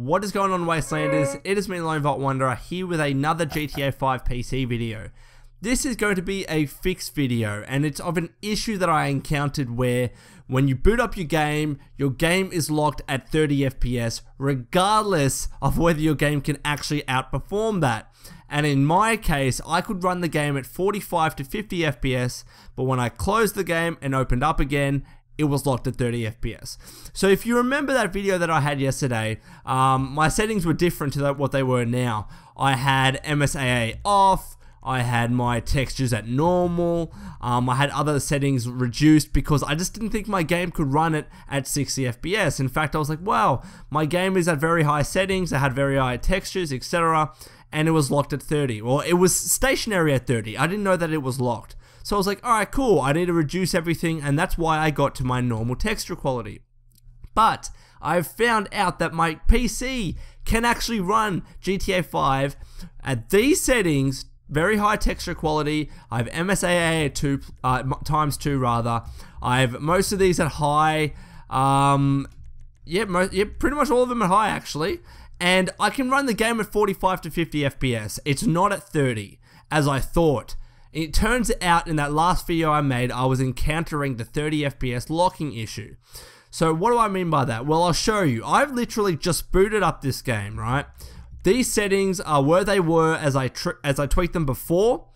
What is going on, Wastelanders? It is me, Lone Vault Wanderer, here with another GTA 5 PC video. This is going to be a fixed video, and it's of an issue that I encountered where when you boot up your game is locked at 30 FPS, regardless of whether your game can actually outperform that. And in my case, I could run the game at 45 to 50 FPS, but when I closed the game and opened up again, it was locked at 30 FPS. So if you remember that video that I had yesterday, my settings were different to what they were now. I had MSAA off, I had my textures at normal, I had other settings reduced because I just didn't think my game could run it at 60 FPS. In fact, I was like, wow, my game is at very high settings, I had very high textures, etc. And it was locked at 30. Well, it was stationary at 30. I didn't know that it was locked. So I was like, alright, cool, I need to reduce everything, and that's why I got to my normal texture quality. But I've found out that my PC can actually run GTA 5 at these settings, very high texture quality. I have MSAA at times 2 rather. I have most of these at high. Pretty much all of them at high actually. And I can run the game at 45 to 50 FPS. It's not at 30, as I thought. It turns out in that last video I made, I was encountering the 30 FPS locking issue. So what do I mean by that? Well, I'll show you. I've literally just booted up this game, right? These settings are where they were as I tweaked them before,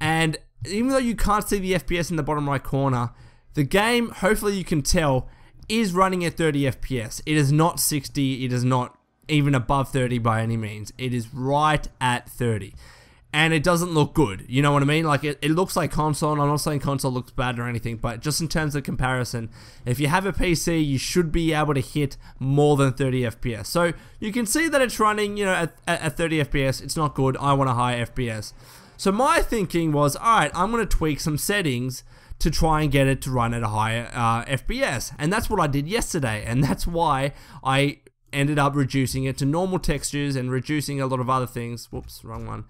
and even though you can't see the FPS in the bottom right corner, the game, hopefully you can tell, is running at 30 FPS. It is not 60, it is not even above 30 by any means. It is right at 30. And it doesn't look good, you know what I mean? Like, it looks like console, and I'm not saying console looks bad or anything, but just in terms of comparison, if you have a PC, you should be able to hit more than 30 FPS. So, you can see that it's running, you know, at 30 FPS, it's not good, I want a high FPS. So my thinking was, alright, I'm going to tweak some settings to try and get it to run at a higher FPS. And that's what I did yesterday, and that's why I ended up reducing it to normal textures and reducing a lot of other things. Whoops, wrong one.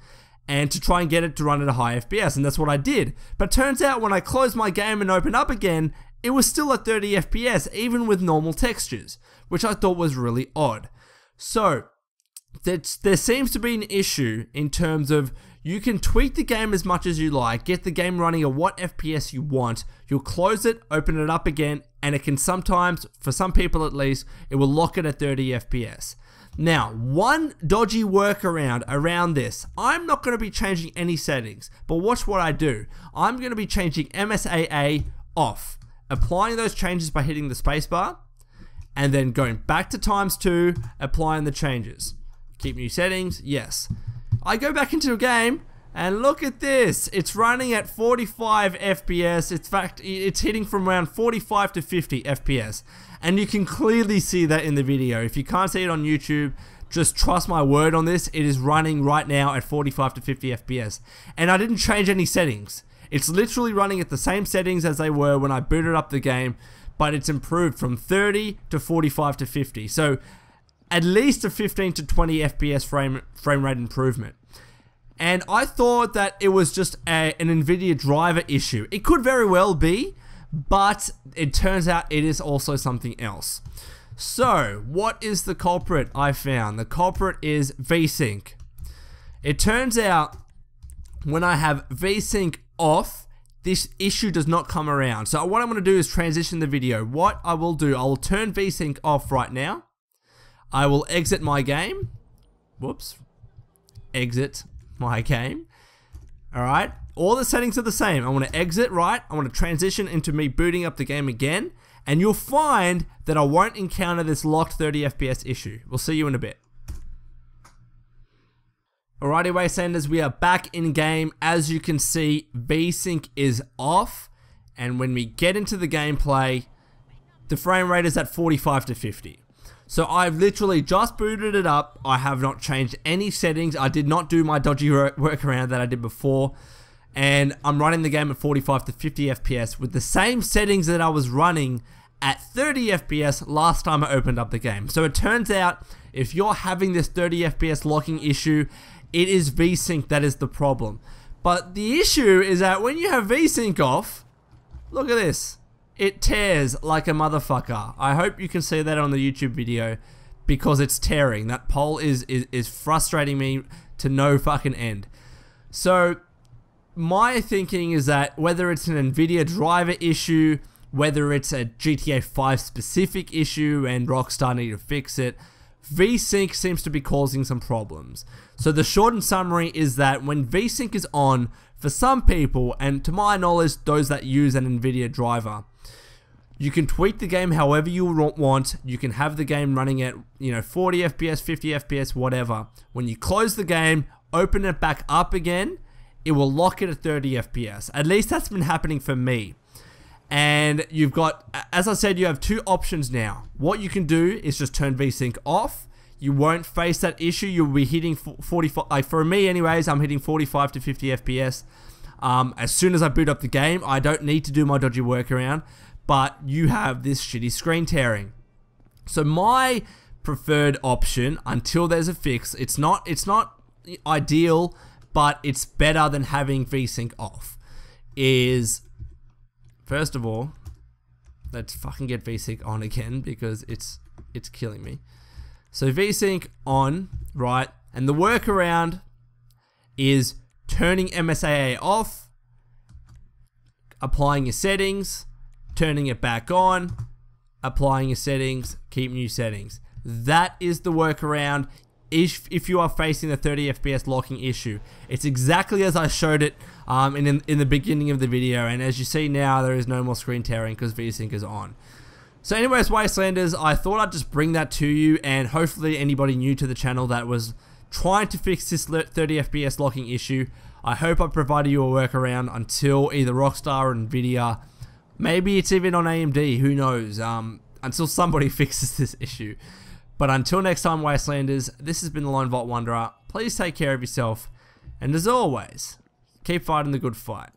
And to try and get it to run at a high FPS, and that's what I did. But turns out when I closed my game and opened up again, it was still at 30 FPS, even with normal textures, which I thought was really odd. So, there seems to be an issue in terms of you can tweak the game as much as you like, get the game running at what FPS you want, you'll close it, open it up again, and it can sometimes, for some people at least, it will lock it at 30 FPS. Now, one dodgy workaround around this, I'm not going to be changing any settings, but watch what I do. I'm going to be changing MSAA off, applying those changes by hitting the spacebar, and then going back to टिmes2, applying the changes. Keep new settings, yes. I go back into a game, and look at this, it's running at 45 FPS, in fact, it's hitting from around 45 to 50 FPS. And you can clearly see that in the video. If you can't see it on YouTube, just trust my word on this. It is running right now at 45 to 50 FPS. And I didn't change any settings. It's literally running at the same settings as they were when I booted up the game, but it's improved from 30 to 45 to 50. So at least a 15 to 20 FPS frame rate improvement. And I thought that it was just an NVIDIA driver issue. It could very well be, but it turns out it is also something else. So, what is the culprit I found? The culprit is VSync. It turns out when I have VSync off, this issue does not come around. So what I'm going to do is transition the video. What I will do, I will turn VSync off right now. I will exit my game. Whoops. Exit my game. Alright, all the settings are the same. I want to exit, right? I want to transition into me booting up the game again, and you'll find that I won't encounter this locked 30 FPS issue. We'll see you in a bit. Alrighty, Wastelanders, we are back in game. As you can see, VSync is off, and when we get into the gameplay, the frame rate is at 45 to 50. So I've literally just booted it up. I have not changed any settings. I did not do my dodgy workaround that I did before. And I'm running the game at 45 to 50 FPS with the same settings that I was running at 30 FPS last time I opened up the game. So it turns out if you're having this 30 FPS locking issue, it is VSync that is the problem. But the issue is that when you have VSync off, look at this. It tears like a motherfucker. I hope you can see that on the YouTube video because it's tearing. That poll is frustrating me to no fucking end. So my thinking is that whether it's an Nvidia driver issue, whether it's a GTA 5 specific issue and Rockstar need to fix it, VSync seems to be causing some problems. So the shortened summary is that when VSync is on, for some people, and to my knowledge, those that use an Nvidia driver, you can tweak the game however you want. You can have the game running at 40 FPS, 50 FPS, whatever. When you close the game, open it back up again, it will lock it at 30 FPS. At least that's been happening for me. And you've got, as I said, you have two options now. What you can do is just turn VSync off. You won't face that issue. You'll be hitting 45, like for me anyways, I'm hitting 45 to 50 FPS. As soon as I boot up the game, I don't need to do my dodgy workaround, but you have this shitty screen tearing. So my preferred option, until there's a fix, it's not ideal, but it's better than having VSync off, is, first of all, let's fucking get VSync on again because it's killing me. So VSync on, right? And the workaround is turning MSAA off, applying your settings, turning it back on, applying your settings, keep new settings. That is the workaround if you are facing the 30 FPS locking issue. It's exactly as I showed it in the beginning of the video, and as you see now, there is no more screen tearing because VSync is on. So anyways, Wastelanders, I thought I'd just bring that to you, and hopefully anybody new to the channel that was trying to fix this 30 FPS locking issue, I hope I provided you a workaround until either Rockstar or Nvidia, maybe it's even on AMD, who knows, until somebody fixes this issue. But until next time, Wastelanders, this has been the Lone Vault Wanderer. Please take care of yourself, and as always, keep fighting the good fight.